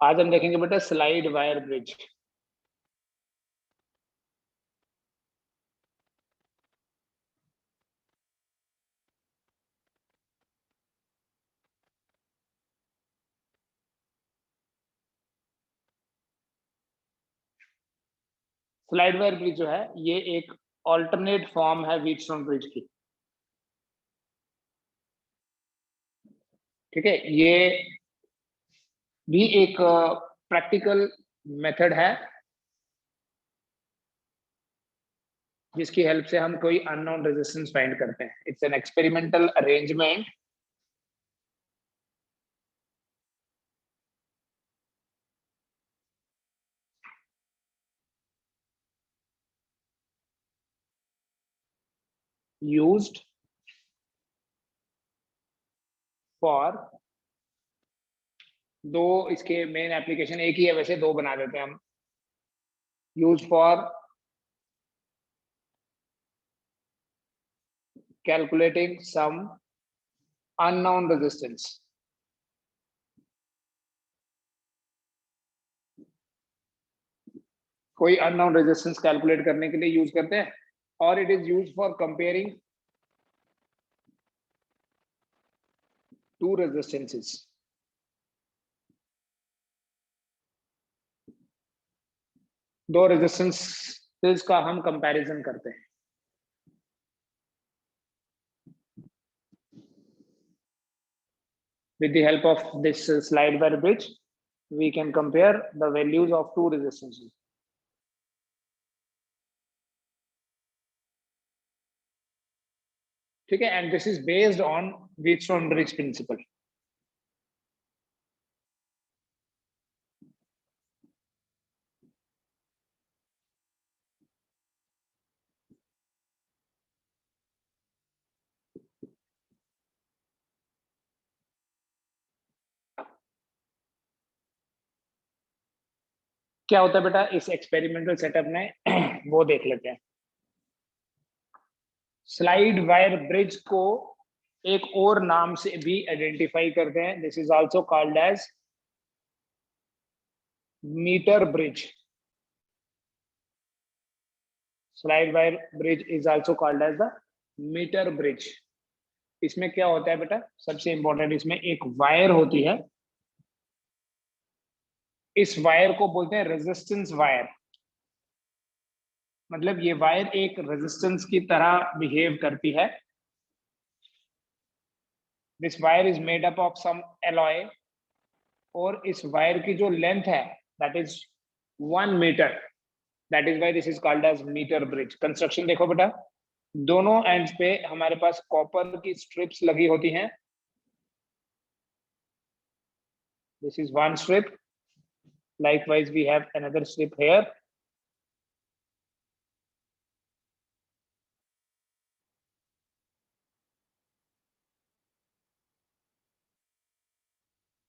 आज हम देखेंगे बेटा slide wire bridge. Slide wire bridge जो है ये एक ऑल्टरनेट फॉर्म है व्हीटस्टोन ब्रिज की। ठीक है, ये भी एक प्रैक्टिकल मेथड है जिसकी हेल्प से हम कोई अननोन रेजिस्टेंस फाइंड करते हैं। It's an experimental arrangement used for दो। इसके मेन एप्लीकेशन एक ही है, वैसे दो बना देते हैं हम। Use for calculating some unknown resistance. कोई अननोन रेजिस्टेंस कैलकुलेट करने के लिए यूज करते हैं, और it is use for comparing two resistances. दो रेजिस्टेंसेस का हम कंपैरिजन करते हैं। With the help of this slide wire bridge, we can compare the values of two resistances. ठीक है, and this is based on Wheatstone bridge principle. क्या होता है बेटा इस एक्सपेरिमेंटल सेटअप में वो देख लेते हैं। स्लाइड वायर ब्रिज को एक और नाम से भी आइडेंटिफाई करते हैं। This is also called as metre bridge. Slide wire bridge is also called as the metre bridge. इसमें क्या होता है बेटा, सबसे इंपॉर्टेंट इसमें एक वायर होती है। इस वायर को बोलते हैं रेजिस्टेंस वायर। मतलब ये वायर एक रेजिस्टेंस की तरह बिहेव करती है। This wire is made up of some alloy, और इस वायर की जो लेंथ है that is 1 metre. That is why this is called as metre bridge. Construction देखो बेटा, दोनों एंड्स पे हमारे पास कॉपर की स्ट्रिप्स लगी होती हैं। This is one strip, likewise we have another strip here.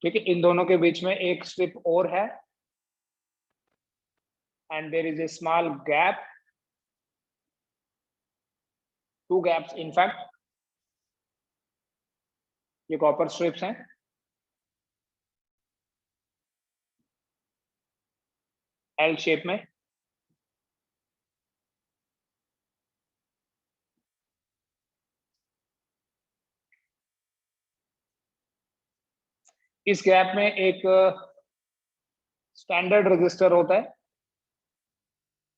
ठीक है, इन दोनों के बीच में एक स्ट्रिप और है, and there is a small gap, two gaps in fact. ये कॉपर स्ट्रिप्स हैं। एल शेप में। इस गैप में एक स्टैंडर्ड रजिस्टर होता है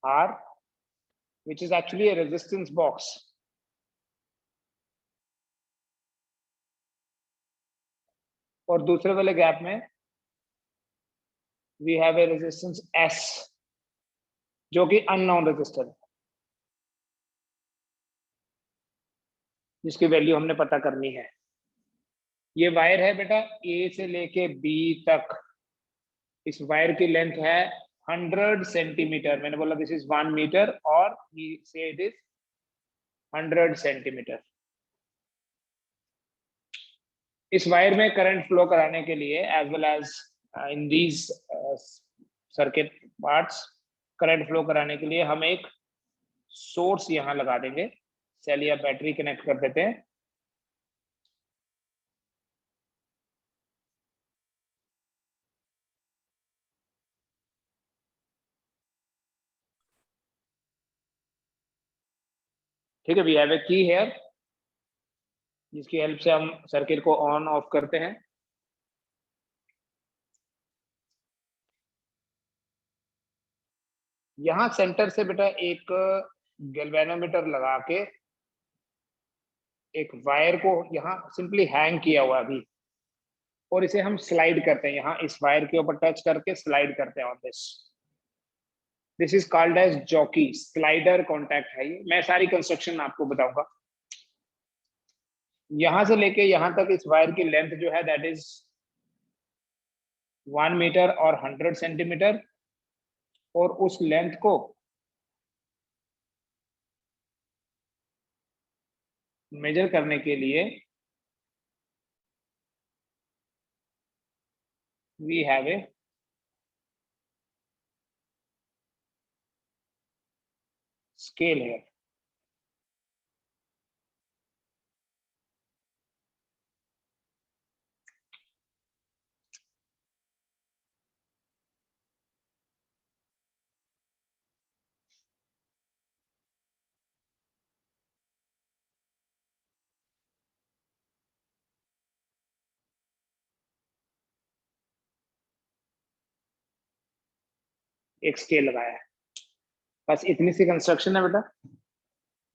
are, which is actually a resistance box. और दूसरे वाले गैप में we have a resistance S, जो कि अननोन रजिस्टर है, जिसकी वैल्यू हमने पता करनी है। ये वायर है बेटा ए से लेके बी तक। इस वायर की लेंथ है 100 सेंटीमीटर। मैंने बोला दिस इज 1 मीटर, और से इट इज 100 सेंटीमीटर। इस वायर में करंट फ्लो कराने के लिए as well as in these circuit parts, current flow कराने के लिए हम एक सोर्स यहां लगा देंगे। सेल या बैटरी कनेक्ट कर देते हैं। ठीक है, वी हैव ए की हेयर जिसकी हेल्प से हम सर्किट को ऑन ऑफ करते हैं। यहां सेंटर से बेटा एक गैल्वेनोमीटर लगा के एक वायर को यहां सिंपली हैंग किया हुआ अभी, और इसे हम स्लाइड करते हैं, यहां इस वायर के ऊपर टच करके स्लाइड करते हैं on this is called as jockey slider contact है ये। मैं सारी कंस्ट्रक्शन आपको बताऊंगा। यहां से लेके यहां तक इस वायर की लेंथ जो है दैट इज 1 मीटर और 100 सेंटीमीटर, और उस लेंथ को मेजर करने के लिए वी हैव ए स्केल है। एक स्केल लगाया है, बस इतनी सी कंस्ट्रक्शन है बेटा।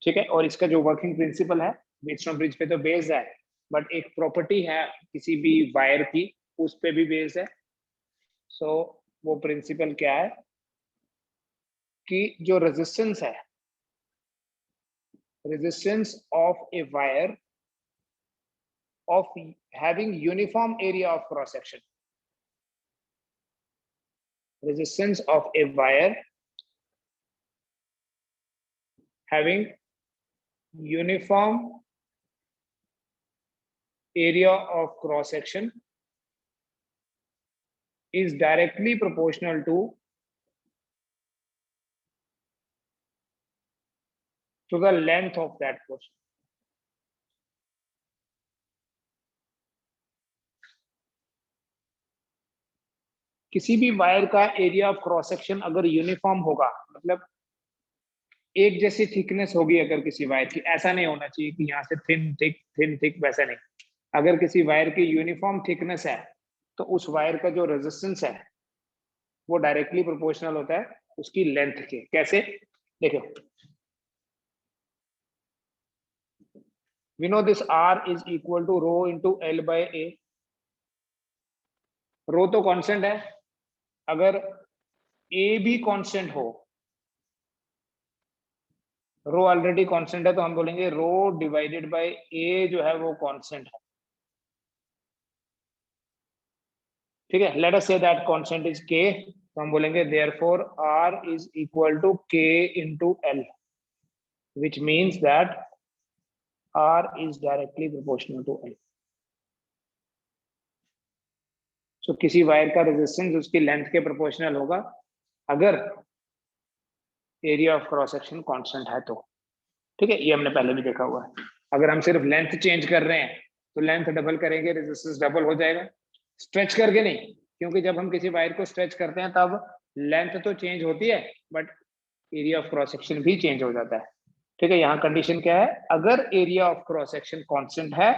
ठीक है, और इसका जो वर्किंग प्रिंसिपल है व्हीटस्टोन ब्रिज पे तो बेस्ड है, बट एक प्रॉपर्टी है किसी भी वायर की उस पे भी बेस्ड है। सो वो प्रिंसिपल क्या है कि जो रेजिस्टेंस है, resistance of a wire of having uniform area of cross section, resistance of a wire having uniform area of cross section is directly proportional to the length of that portion. किसी भी wire का area of cross section अगर uniform होगा, मतलब एक जैसी thickness होगी अगर किसी वायर की, ऐसा नहीं होना चाहिए कि यहाँ से थिन थिक वैसा नहीं। अगर किसी वायर की यूनिफॉर्म थिकनेस है तो उस वायर का जो रेजिस्टेंस है वो डायरेक्टली प्रोपोर्शनल होता है उसकी लेंथ के। कैसे? देखो, we know this R is equal to rho into L by A। रो तो कांस्टेंट है, अगर A भी कांस्टेंट हो, रो ऑलरेडी कांस्टेंट है तो हम बोलेंगे रो डिवाइडेड बाय A जो है वो कांस्टेंट है। ठीक है, let us say that constant is K, तो हम बोलेंगे therefore R is equal to K into L, which means that R is directly proportional to L। सो किसी वायर का रेजिस्टेंस उसकी लेंथ के प्रोपोर्शनल होगा अगर area of cross section constant है तो। ठीक है, ये हमने पहले भी देखा हुआ है। अगर हम सिर्फ लेंथ चेंज कर रहे हैं तो लेंथ डबल करेंगे, रेजिस्टेंस डबल हो जाएगा। स्ट्रेच करके नहीं, क्योंकि जब हम किसी वायर को स्ट्रेच करते हैं तब लेंथ तो चेंज होती है but area of cross section भी चेंज हो जाता है। ठीक है, यहाँ कंडीशन क्या है, अगर area of cross section constant है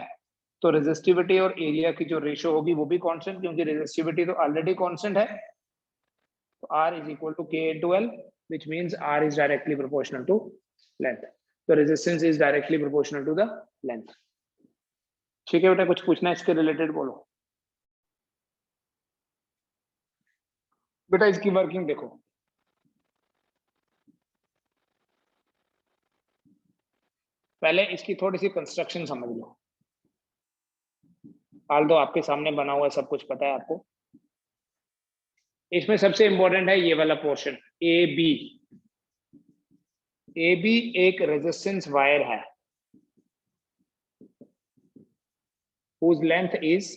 तो रेजिस्टिविटी और एरिया की जो रेशियो होगी वो भी कांस्टेंट, क्योंकि रेजिस्टिविटी तो ऑलरेडी कांस्टेंट है। तो R is equal to K into L, which means R is directly proportional to length। तो resistance is directly proportional to the length। ठीक है बेटा, कुछ पूछना है इसके रिलेटेड बोलो। बेटा इसकी वर्किंग देखो, पहले इसकी थोड़ी सी कंस्ट्रक्शन समझ लो। हाल दो आपके सामने बना हुआ सब कुछ पता है आपको। इसमें सबसे इंपॉर्टेंट है ये वाला portion A B. A B एक रेजिस्टेंस वायर है whose length is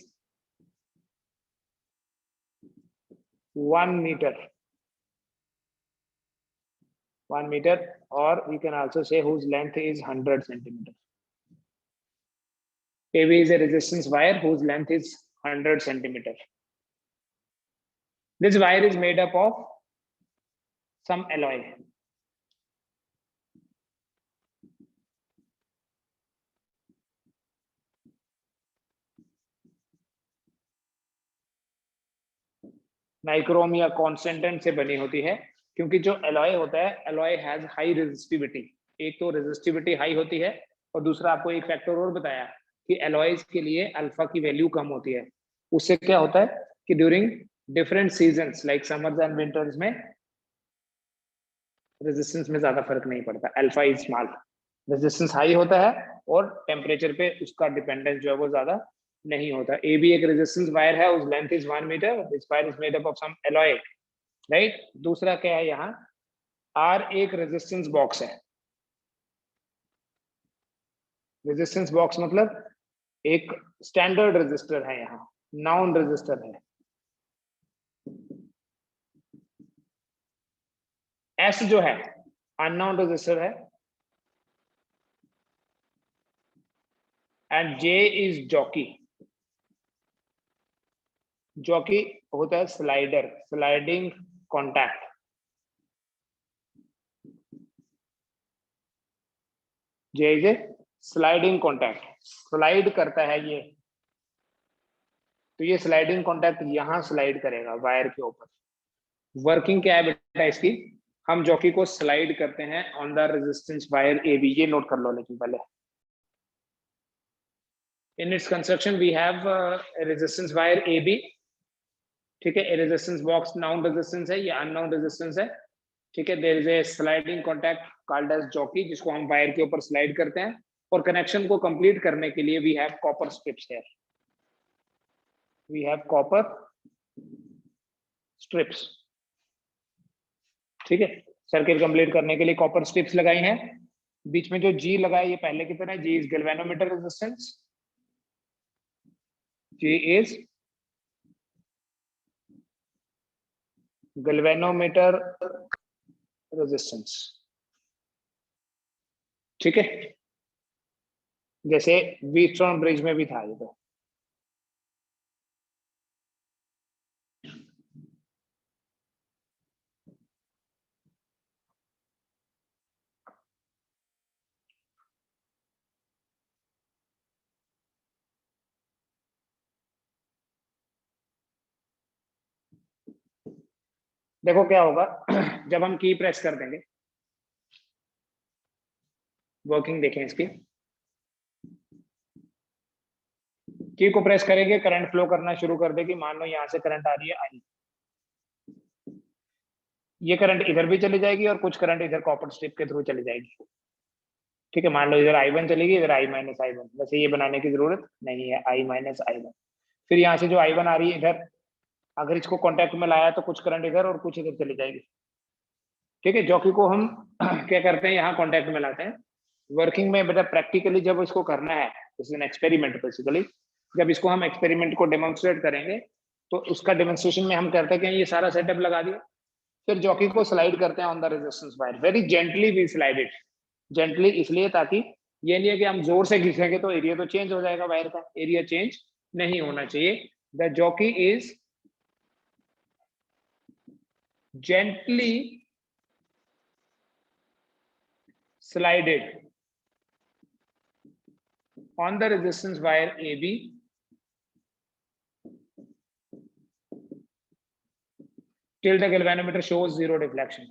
1 meter, 1 meter, or we can also say whose length is 100 centimeter। AB is a resistance wire whose length is 100 centimeter। This wire is made up of some alloy। Nichrome या constant से बनी होती है, क्योंकि जो alloy होता है, alloy has high resistivity. एक तो रेजिस्टिविटी हाई होती है, और दूसरा आपको एक फैक्टर और बताया कि एलॉयज के लिए अल्फा की वैल्यू कम होती है। उससे क्या होता है कि during different seasons like summers and winters में रेजिस्टेंस में ज्यादा फर्क नहीं पड़ता, alpha is small. Resistance high होता है और टेम्परेचर पे उसका डिपेंडेंस जो है वो ज्यादा नहीं होता। ए भी एक रेजिस्टेंस वायर है, उस length is 1 metre, this wire is made up of some alloy, right. दूसरा क्या है, यहाँ आर एक रेजिस्टेंस बॉक्स है। रेजिस्टेंस बॉक्स मतलब एक स्टैंडर्ड रेजिस्टर है, यहाँ नाउन रेजिस्टर है। एस जो है अननाउन रेजिस्टर है, and J is jockey. Jockey होता है slider, sliding contact. J is a sliding contact, slide करता है ये, तो ये स्लाइडिंग कॉन्टैक्ट यहां स्लाइड करेगा वायर के ऊपर। वर्किंग क्या है बेटा इसकी, हम जॉकी को स्लाइड करते हैं on the resistance wire A B, ये नोट कर लो लेकिन पहले। In its construction we have resistance wire A B, ठीक है। रेजिस्टेंस बॉक्स नाउन रेजिस्टेंस है, ये अननाउन रेजिस्टेंस है, ठीक है। There is a sliding contact called as jockey, जिसको हम वायर के ऊपर स्लाइड करते हैं। और कनेक्शन को कंप्लीट करने के लिए we have copper strips here, we have copper strips, ठीक है। सर्किट कंप्लीट करने के लिए कॉपर स्ट्रिप्स लगाई हैं। बीच में जो जी लगा है ये पहले की तरह, G is galvanometer resistance, G is galvanometer resistance, ठीक है। जैसे व्हीटस्टोन ब्रिज में भी था ये तो। देखो क्या होगा जब हम की प्रेस कर देंगे, वर्किंग देखें इसकी। की को प्रेस करेंगे, करंट फ्लो करना शुरू कर देगी। मान लो यहाँ से करंट आ रही है आई, ये करंट इधर भी चली जाएगी और कुछ करंट इधर कॉपर स्ट्रिप के थ्रू चली जाएगी, ठीक है। मान लो इधर I1 चलेगी, इधर I माइनस I1, वैसे ये बनाने की जरूरत नहीं है, I माइनस I1। फिर यहाँ से जो I1 आ रही है इधर, अगर इसको कॉन्टेक्ट में लाया तो कुछ करंट इधर और कुछ इधर चली जाएगी, ठीक है। जॉकी को हम क्या करते हैं, यहाँ कॉन्टेक्ट में लाते हैं। वर्किंग में बेटा प्रैक्टिकली जब इसको करना है, this is an experiment basically, जब इसको हम एक्सपेरिमेंट को डेमोन्स्ट्रेट करेंगे तो उसका डेमोन्स्ट्रेशन में हम करते हैं कि ये सारा सेटअप लगा दिया, फिर जॉकी को स्लाइड करते हैं on the resistance wire, very gently we slide it. Gently इसलिए ताकि ये नहीं है कि हम जोर से घिसेंगे तो एरिया तो चेंज हो जाएगा, वायर का एरिया चेंज नहीं होना चाहिए। The jockey is gently slided on the resistance wire AB till the galvanometer shows zero deflection.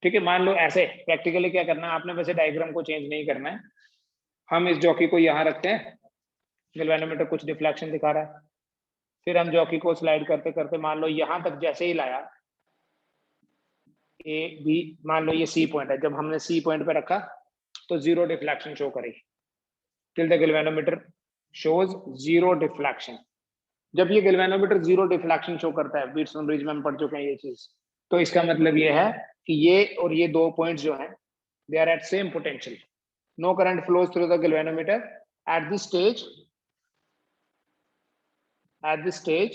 ठीक है, मान लो ऐसे प्रैक्टिकली क्या करना है आपने, वैसे डायग्राम को चेंज नहीं करना है। हम इस जॉकी को यहाँ रखते हैं, गैल्वेनोमीटर कुछ डिफ्लेक्शन दिखा रहा है, फिर हम जॉकी को स्लाइड करते करते मान लो यहाँ तक जैसे ही लाया, ए बी, मान लो ये सी पॉइंट है, जब हमने सी पॉइंट पे रखा तो जीरो डिफ्लेक्शन शो करेगी, till the galvanometer shows zero deflection. जब ये गैल्वेनोमीटर जीरो डिफ्लेक्शन शो करता है, व्हीटस्टोन ब्रिज में हम पढ़ चुके हैं ये चीज, तो इसका मतलब ये है कि ये और ये दो पॉइंट्स जो हैं they are at same potential, no current flows through the galvanometer at this stage, at this stage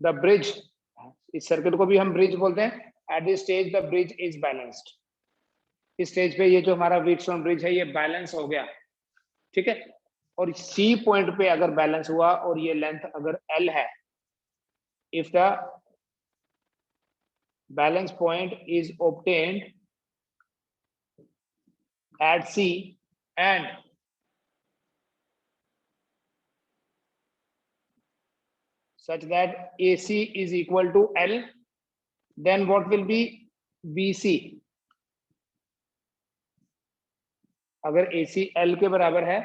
the bridge, इस सर्किट को भी हम ब्रिज बोलते हैं, at this stage the bridge is balanced। इस स्टेज पे ये जो हमारा व्हीटस्टोन ब्रिज है ये बैलेंस हो गया, ठीक है। और सी पॉइंट पे अगर बैलेंस हुआ और ये लेंथ अगर L है, if the balance point is obtained at C and such that AC is equal to L, then what will be BC? अगर AC L के बराबर है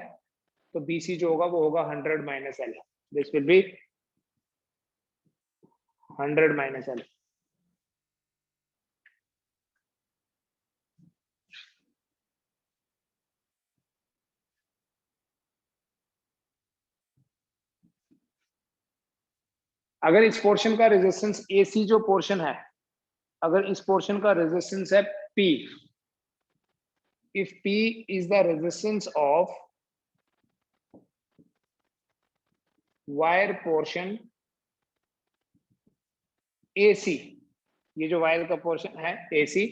तो BC जो होगा वो होगा 100 minus L. This will be 100 minus L. अगर इस पोर्शन का रेजिस्टेंस AC जो पोर्शन है, अगर इस पोर्शन का रेजिस्टेंस है P, if P is the resistance of wire portion AC, ये जो वायर का पोर्शन है AC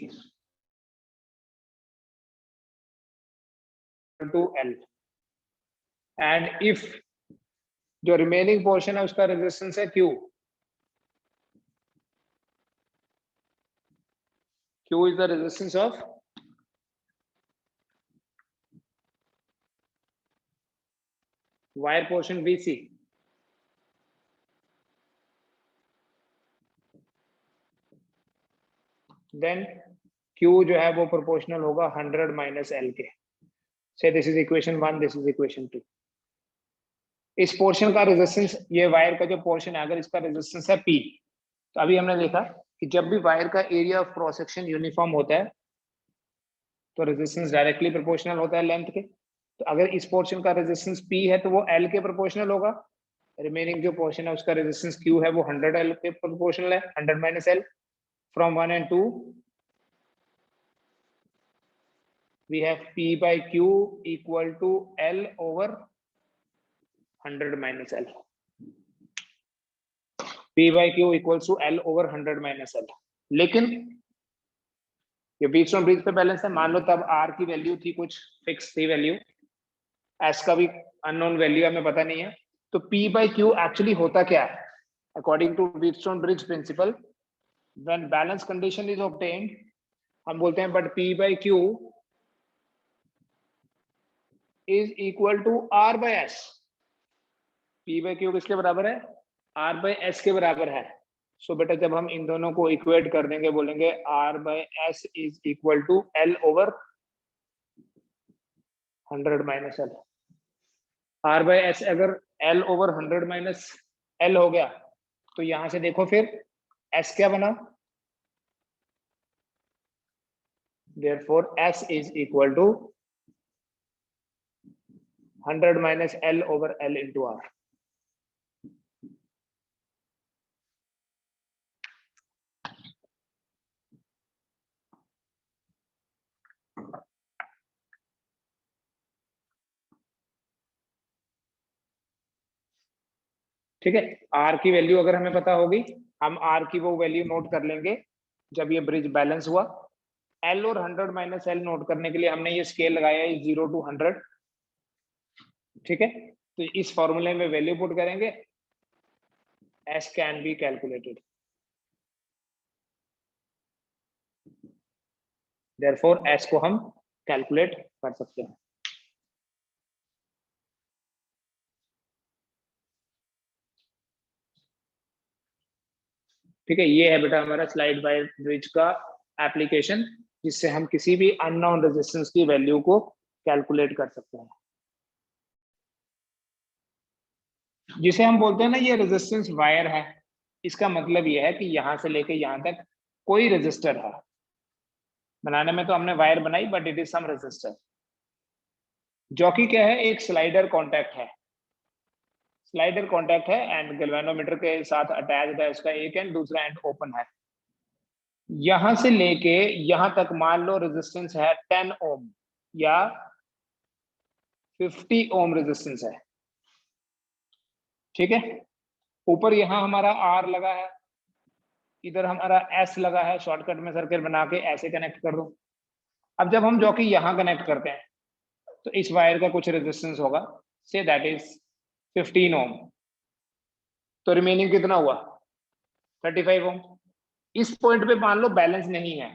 to L, and if जो रिमेनिंग पोर्शन है उसका रेजिस्टेंस है Q, Q is the resistance of wire portion BC, then Q जो है वो प्रोपोर्शनल होगा 100 minus L के. Say this is equation 1, this is equation 2. इस पोर्शन का रेजिस्टेंस, ये वायर का जो पोर्शन है, अगर इसका रेजिस्टेंस है P, तो अभी हमने देखा कि जब भी वायर का area of cross section uniform होता है तो रेजिस्टेंस डायरेक्टली प्रोपोर्शनल होता है लेंथ के. तो अगर इस पोर्शन का रेजिस्टेंस P है तो वो L के प्रोपोर्शनल होगा. रिमेनिंग जो पोर्शन है उसका रेजिस्टेंस Q है वो 100 L के प्रोपोर्शनल है, 100 minus L. From 1 and 2 we have P by Q equal to L over 100 minus L. P by Q equals to L over 100 minus L. लेकिन ये व्हीटस्टोन ब्रिज पे balance है, मान लो तब R की वैल्यू थी कुछ फिक्स थी वैल्यू, S का भी अननोन वैल्यू हमें पता नहीं है, तो P by Q एक्चुअली होता क्या है? According to Wheatstone bridge principle, when balance condition is obtained, हम बोलते हैं but P by Q is equal to R by S. P by Q किसके बराबर है? R by S के बराबर है. सो बेटा जब हम इन दोनों को इक्वेट कर देंगे, बोलेंगे R by S is equal to L over 100 minus L. R by S अगर L over 100 minus L हो गया तो यहां से देखो फिर S क्या बना? Therefore S is equal to 100 minus L over L into R. ठीक है, R की वैल्यू अगर हमें पता होगी, हम R की वो वैल्यू नोट कर लेंगे जब ये ब्रिज बैलेंस हुआ. L और 100 minus L नोट करने के लिए हमने ये स्केल लगाया है 0 to 100. ठीक है, तो इस फॉर्मूले में वैल्यू पुट करेंगे, S can be calculated. Therefore S को हम कैलकुलेट कर सकते हैं. ठीक है, ये है बेटा हमारा स्लाइड वायर ब्रिज का एप्लीकेशन, जिससे हम किसी भी अननोन रेजिस्टेंस की वैल्यू को कैलकुलेट कर सकते हैं. जिसे हम बोलते हैं ना ये रेजिस्टेंस वायर है, इसका मतलब ये है कि यहां से लेके यहां तक कोई रेजिस्टर है. बनाने में तो हमने वायर बनाई but it is some resistor. Jockey क्या है? एक स्लाइडर कॉन्टैक्ट है. स्लाइडर कॉन्टैक्ट है एंड गैल्वेनोमीटर के साथ अटैच्ड है, उसका एक एंड दूसरा एंड ओपन है. यहां से लेके यहां तक मान लो रेजिस्टेंस है 10 ओम या 50 ओम रेजिस्टेंस है. ठीक है, ऊपर यहां हमारा R लगा है, इधर हमारा S लगा है. शॉर्टकट में सर्किट बना के ऐसे कनेक्ट कर दो. अब जब हम जॉकी यहां कनेक्ट करते हैं तो इस वायर का कुछ रेजिस्टेंस होगा, से दैट इज 15 ओम. तो रिमेनिंग कितना हुआ? 35 ओम. इस पॉइंट पे मान लो बैलेंस नहीं है,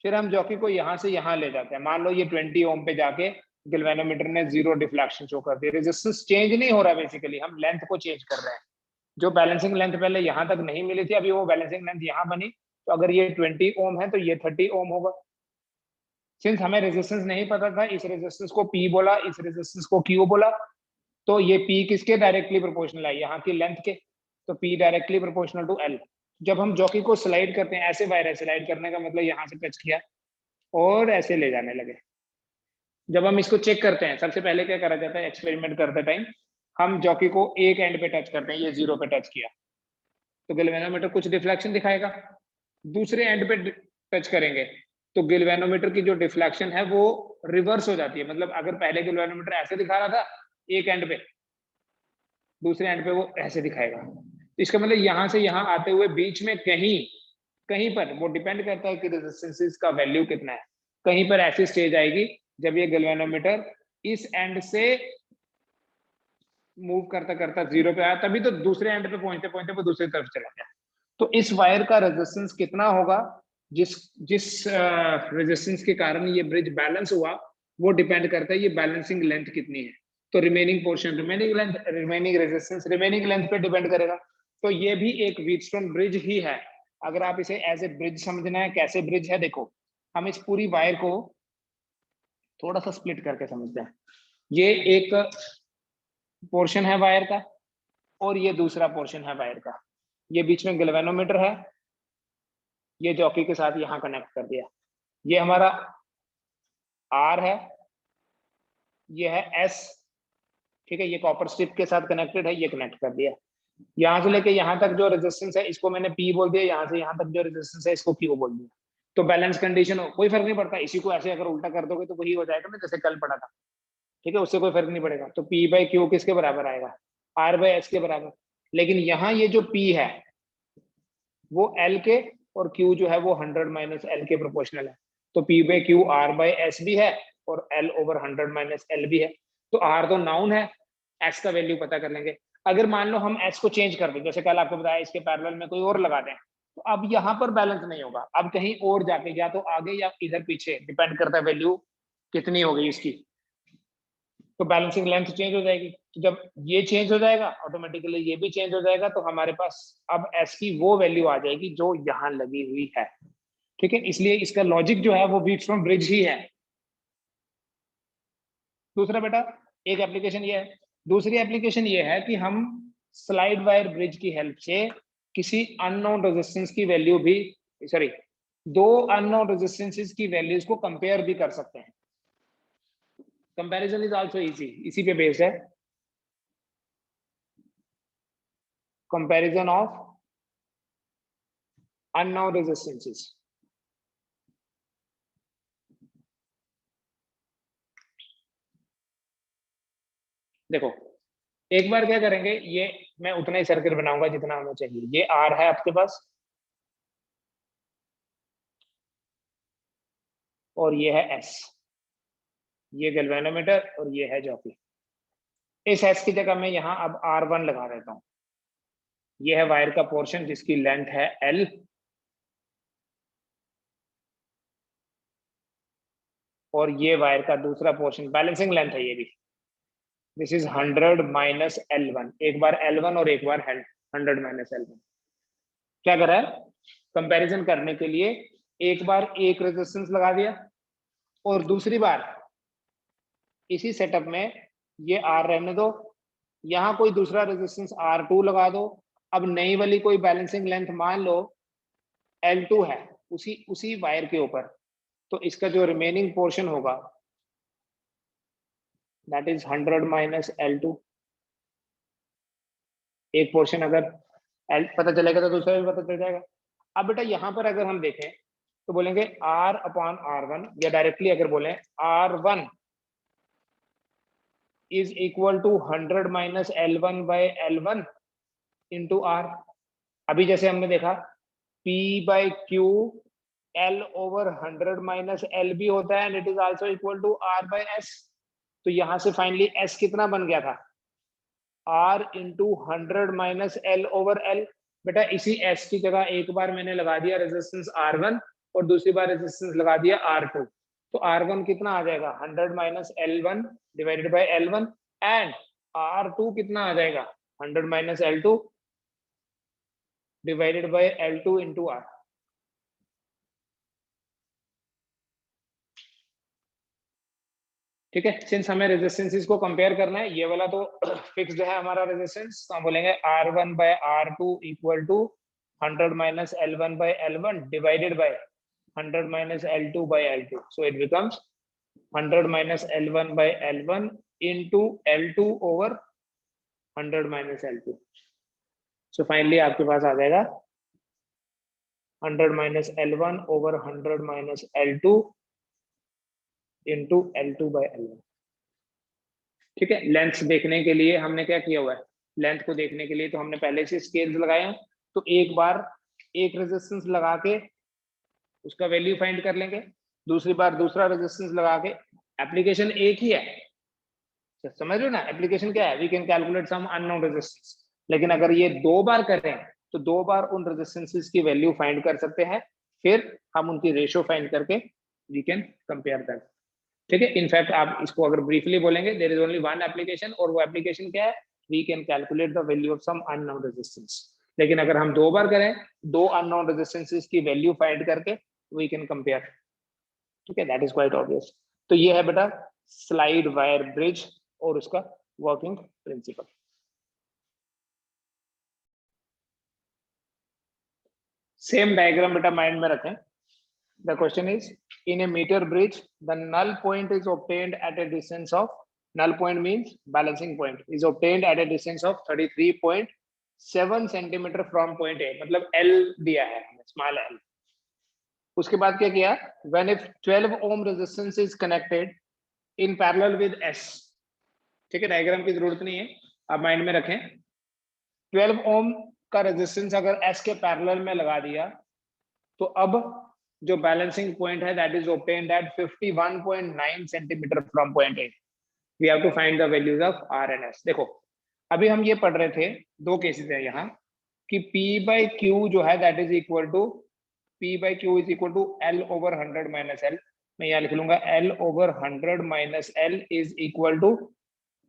फिर हम जॉकी को यहाँ से यहाँ ले जाते हैं। मान लो ये 20 ओम पे जाके गैल्वेनोमीटर ने 0 डिफ्लेक्शन शो कर दिया, रेजिस्टेंस चेंज नहीं हो रहा, बेसिकली हम लेंथ को चेंज कर रहे हैं। जो बैलेंसिंग लेंथ पहले यहाँ तक नहीं मिली थी, अभी वो बैलेंसिंग लेंथ यहाँ बनी, तो अगर ये 20 ओम है तो ये 30 ओम होगा। सिंस हमें रेजिस्टेंस नहीं पता था, इस रेजिस्टेंस को P बोला, इस रेजिस्टेंस को Q बोला, तो ये P किसके डायरेक्टली प्रोपोर्शनल है, यहाँ की लेंथ के, तो P directly proportional to L। जब हम जॉकी को स्लाइड करते हैं, ऐसे वायर है, स्लाइड करने का मतलब यहाँ से टच किया और ऐसे ले जाने लगे। जब हम इसको चेक करते हैं, सबसे पहले क्या करा जाता है एक्सपेरिमेंट करते टाइम, हम जॉकी को एक एंड पे टच करते हैं, ये 0 पे टच किया तो गैल्वेनोमीटर कुछ डिफ्लेक्शन दिखाएगा। दूसरे एंड पे टच करेंगे तो गैल्वेनोमीटर की जो डिफ्लेक्शन है वो रिवर्स हो जाती है। मतलब अगर पहले गैल्वेनोमीटर ऐसे दिखा रहा था एक एंड पे, दूसरे एंड पे वो ऐसे दिखाएगा। इसका मतलब यहाँ से यहाँ आते हुए बीच में कहीं कहीं पर, वो डिपेंड करता है कि रेजिस्टेंस का वैल्यू कितना है, कहीं पर ऐसी स्टेज आएगी जब ये गैल्वेनोमीटर इस एंड से मूव करता करता 0 पे आया, तभी तो दूसरे एंड पे पहुंचते पहुंचते वो दूसरी तरफ चला गया। तो इस वायर का रेजिस्टेंस कितना होगा, जिस जिस रेजिस्टेंस के कारण ये ब्रिज बैलेंस हुआ, वो डिपेंड करता है ये बैलेंसिंग लेंथ कितनी है। तो remaining portion, remaining length, remaining resistance remaining length पे डिपेंड करेगा। तो ये भी एक व्हीटस्टोन ब्रिज ही है। अगर आप इसे एज ए ब्रिज समझना है, कैसे ब्रिज है, देखो हम इस पूरी वायर को थोड़ा सा स्प्लिट करके समझते हैं। ये एक पोर्शन है वायर का और ये दूसरा पोर्शन है वायर का। ये बीच में गैल्वेनोमीटर है, ये जॉकी के साथ यहाँ कनेक्ट कर दिया। ये हमारा R है, ये है S, ठीक है, ये कॉपर स्ट्रिप के साथ कनेक्टेड है, ये कनेक्ट कर दिया। यहाँ से लेके यहाँ तक जो रेजिस्टेंस है इसको मैंने P बोल दिया, यहाँ से यहाँ तक जो रेजिस्टेंस है इसको Q बोल दिया। तो बैलेंस कंडीशन हो, कोई फर्क नहीं पड़ता, इसी को ऐसे अगर उल्टा कर दोगे तो वही हो जाएगा ना जैसे कल पढ़ा था, ठीक है, उससे कोई फर्क नहीं पड़ेगा। तो P बाई Q किसके बराबर आएगा, R बाई S के बराबर। लेकिन यहाँ ये जो P है वो L के और Q जो है वो 100 माइनस L के प्रोपोर्शनल है। तो P by Q R by S भी है और L ओवर 100 माइनस L भी है। तो R तो नाउन है, S का वैल्यू पता कर लेंगे। अगर मान लो हम S को चेंज कर दें, जैसे कल आपको बताया इसके पैरेलल में कोई और लगा दें, तो अब यहाँ पर बैलेंस नहीं होगा, अब कहीं और जाके या तो आगे या इधर पीछे, डिपेंड करता है वैल्यू कितनी हो गई इसकी, तो बैलेंसिंग लेंथ चेंज हो जाएगी। तो जब ये चेंज हो जाएगा ऑटोमेटिकली ये भी चेंज हो जाएगा, तो हमारे पास अब S की वो वैल्यू आ जाएगी जो यहाँ लगी हुई है, ठीक है। इसलिए इसका लॉजिक जो है वो व्हीटस्टोन ब्रिज ही है। दूसरा बेटा एक एप्लीकेशन ये है, दूसरी एप्लीकेशन ये है कि हम स्लाइड वायर ब्रिज की हेल्प से किसी अननोन रेजिस्टेंस की वैल्यू भी, सॉरी, दो अननोन रेजिस्टेंसेस की वैल्यूज को कंपेयर भी कर सकते हैं। कंपैरिजन इज आल्सो इजी, इसी पे बेस्ड है, कंपैरिजन ऑफ अननोन रेजिस्टेंसेस। देखो एक बार क्या करेंगे, ये मैं उतना ही सर्किट बनाऊंगा जितना हमें चाहिए। ये R है आपके पास और ये है S, ये गैल्वेनोमीटर और ये है जॉकी। इस S की जगह मैं यहाँ अब R1 लगा देता हूँ। ये है वायर का पोर्शन जिसकी लेंथ है L, और ये वायर का दूसरा पोर्शन बैलेंसिंग लेंथ है ये भी, दिस इज 100 माइनस L1। एक बार L1 और एक बार 100 माइनस L1। क्या करा है, कंपैरिजन करने के लिए एक बार एक रेजिस्टेंस लगा दिया और दूसरी बार इसी सेटअप में ये R रहने दो, यहाँ कोई दूसरा रेजिस्टेंस R2 लगा दो। अब नई वाली कोई बैलेंसिंग लेंथ मान लो L2 है उसी वायर के ऊपर, तो इसका जो रिमेनिंग पोर्शन होगा दैट इज 100 माइनस L2। एक पोर्शन अगर L पता चलेगा तो दूसरा भी पता चल जाएगा। अब बेटा यहाँ पर अगर हम देखें तो बोलेंगे R अपॉन R1, या डायरेक्टली अगर बोले R1 is equal to 100 minus L1 by L1 into R। अभी जैसे हमने देखा P by Q L over 100 minus L भी होता है and it is also equal to R by S। तो यहां से फाइनली S कितना बन गया था, R into 100 minus L over L। बेटा इसी S की जगह एक बार मैंने लगा दिया रेजिस्टेंस R1 और दूसरी बार रेजिस्टेंस लगा दिया R2, तो R1 कितना आ जाएगा 100 minus L1 divided bye L1 and R2 कितना आ जाएगा 100 minus L2 divided by L2 into R। ठीक है, सिंस हमें रेजिस्टेंसेस को कंपेयर करना है, ये वाला तो फिक्स्ड है हमारा रेजिस्टेंस, तो हम बोलेंगे R1 by R2 equal to 100 minus L1 by L1 divided by 100 minus L2 by L2, so it becomes 100 minus L1 by L1 into L2 over 100 minus L2। So finally आपके पास आ जाएगा 100 minus L1 over 100 minus L2 into L2 by L1। ठीक है, length देखने के लिए हमने क्या किया हुआ है, लेंथ को देखने के लिए तो हमने पहले से स्केल्स लगाए हैं, तो एक बार एक रेजिस्टेंस लगा के उसका वैल्यू फाइंड कर लेंगे, दूसरी बार दूसरा रेजिस्टेंस लगा के, एप्लीकेशन एक ही है, समझ लो ना, एप्लीकेशन क्या है, we can calculate some unknown resistance, लेकिन अगर ये दो बार करें तो दो बार उन रेजिस्टेंसेस की वैल्यू फाइंड कर सकते हैं, फिर हम उनकी रेशियो फाइंड करके वी कैन कंपेयर दैट। ठीक है, इनफैक्ट आप इसको अगर ब्रीफली बोलेंगे, there is only one application, और वो एप्लीकेशन क्या है, we can calculate the value of some unknown resistance. लेकिन अगर हम दो बार करें, दो अननोन रेजिस्टेंसेस की वैल्यू फाइंड करके वी कैन कंपेयर। ठीक है, दैट इज क्वाइट ऑब्वियस। तो ये है बेटा स्लाइड वायर ब्रिज और उसका वर्किंग प्रिंसिपल। सेम डायग्राम बेटा माइंड में रखें। The question is, in a meter bridge, the null point is obtained at a distance of, null point means balancing point, is obtained at a distance of 33.7 centimeter from point A, मतलब L दिया है, small L। उसके बाद क्या किया, when if 12 ohm resistance is connected in parallel with S, ठीक है, diagram की जरूरत नहीं है, आप माइंड में रखें। 12 ohm का रेजिस्टेंस अगर S के पैरेलल में लगा दिया, तो अब जो बैलेंसिंग पॉइंट है that is obtained at 51.9 centimetre from point A. We have to find the values of R and S. देखो अभी हम ये पढ़ रहे थे, दो केसेस है यहाँ कि P बाई क्यू जो है that is equal to P by Q is equal to L over 100 minus L। मैं यहाँ लिख लूंगा L over 100 minus L is equal to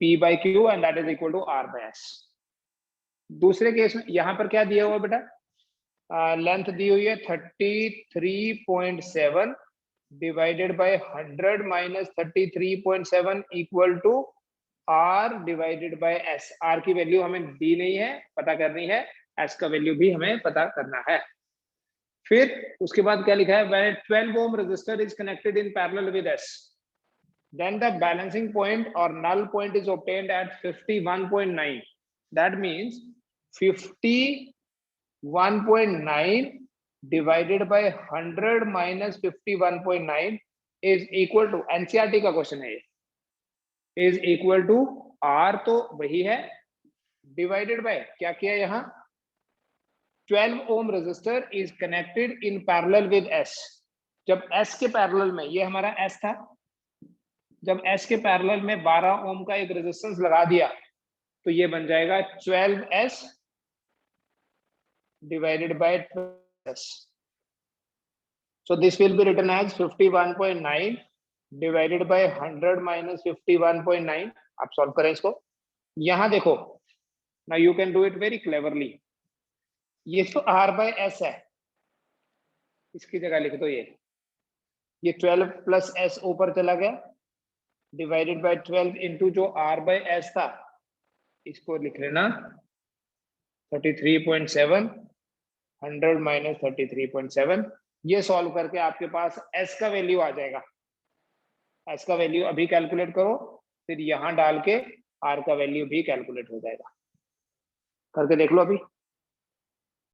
P by Q and that is equal to R by S। दूसरे case में यहाँ पर क्या दिया हुआ बेटा, लेंथ दी हुई है 33.7 divided by 100 minus 33.7 equal to R divided by S। R की वैल्यू हमें दी नहीं है, पता करनी है, S का वैल्यू भी हमें पता करना है। फिर उसके बाद क्या लिखा है, when 12 ohm resistor is connected in parallel with S, then the balancing point or null point is obtained at 51.9. that means 51.9 divided by 100 minus 51.9 is equal to, NCERT का क्वेश्चन है ये, is equal to R तो वही है, divided by क्या किया यहाँ, 12 ohm resistor is connected in parallel with S। जब S के पैरेलल में, ये हमारा S था, जब S के पैरेलल में 12 ओम का एक रेजिस्टेंस लगा दिया तो ये बन जाएगा 12S divided by 12S. So this will be written as 51.9 divided by 100 minus 51.9। आप सॉल्व करें इसको, यहां देखो, now you can do it very cleverly। ये तो R by S है, इसकी जगह लिख दो ये 12 प्लस S ऊपर चला गया डिवाइडेड बाय 12 इंटू जो R by S था, इसको लिख लेना 33.7 100 माइनस 33.7। ये सॉल्व करके आपके पास S का वैल्यू आ जाएगा। S का वैल्यू अभी कैलकुलेट करो, फिर यहां डाल के R का वैल्यू भी कैलकुलेट हो जाएगा। करके देख लो अभी।